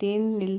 3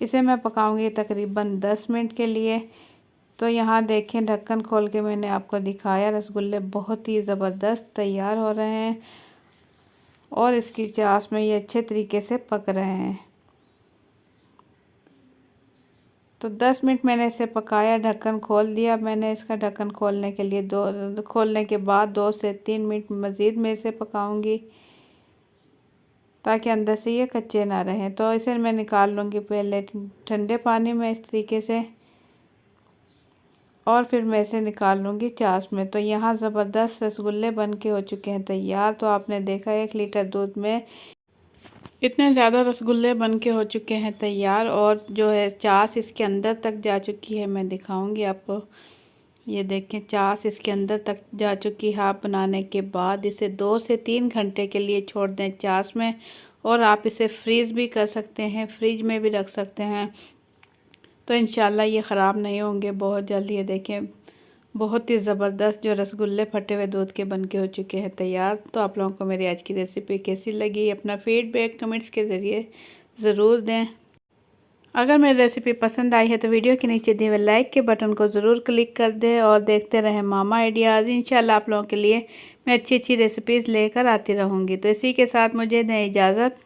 इसे मैं पकाऊंगी तकरीबन 10 मिनट के लिए। तो यहाँ देखें, ढक्कन खोल के मैंने आपको दिखाया, रसगुल्ले बहुत ही ज़बरदस्त तैयार हो रहे हैं और इसकी चाश में ये अच्छे तरीके से पक रहे हैं। तो 10 मिनट मैंने इसे पकाया, ढक्कन खोल दिया। मैंने इसका ढक्कन खोलने के लिए खोलने के बाद 2 से 3 मिनट मज़ीद मैं इसे पकाऊंगी ताकि अंदर से ये कच्चे ना रहें। तो इसे मैं निकाल लूँगी पहले ठंडे पानी में इस तरीके से, और फिर मैं इसे निकाल लूँगी चाश में। तो यहाँ ज़बरदस्त रसगुल्ले बन के हो चुके हैं तैयार। तो आपने देखा 1 लीटर दूध में इतने ज़्यादा रसगुल्ले बन के हो चुके हैं तैयार, और जो है चाश इसके अंदर तक जा चुकी है। मैं दिखाऊंगी आपको, ये देखें चाश इसके अंदर तक जा चुकी है। आप बनाने के बाद इसे 2 से 3 घंटे के लिए छोड़ दें चाश में, और आप इसे फ्रीज़ भी कर सकते हैं, फ्रिज में भी रख सकते हैं। तो इंशाल्लाह ये ख़राब नहीं होंगे बहुत जल्दी। ये देखें बहुत ही ज़बरदस्त जो रसगुल्ले फटे हुए दूध के बन के हो चुके हैं तैयार। तो आप लोगों को मेरी आज की रेसिपी कैसी लगी, अपना फीडबैक कमेंट्स के ज़रिए ज़रूर दें। अगर मेरी रेसिपी पसंद आई है तो वीडियो के नीचे दिए हुए लाइक के बटन को ज़रूर क्लिक कर दें और देखते रहें मामा आइडियाज़। इंशाल्लाह आप लोगों के लिए मैं अच्छी अच्छी रेसिपीज़ लेकर आती रहूँगी। तो इसी के साथ मुझे दें इजाज़त।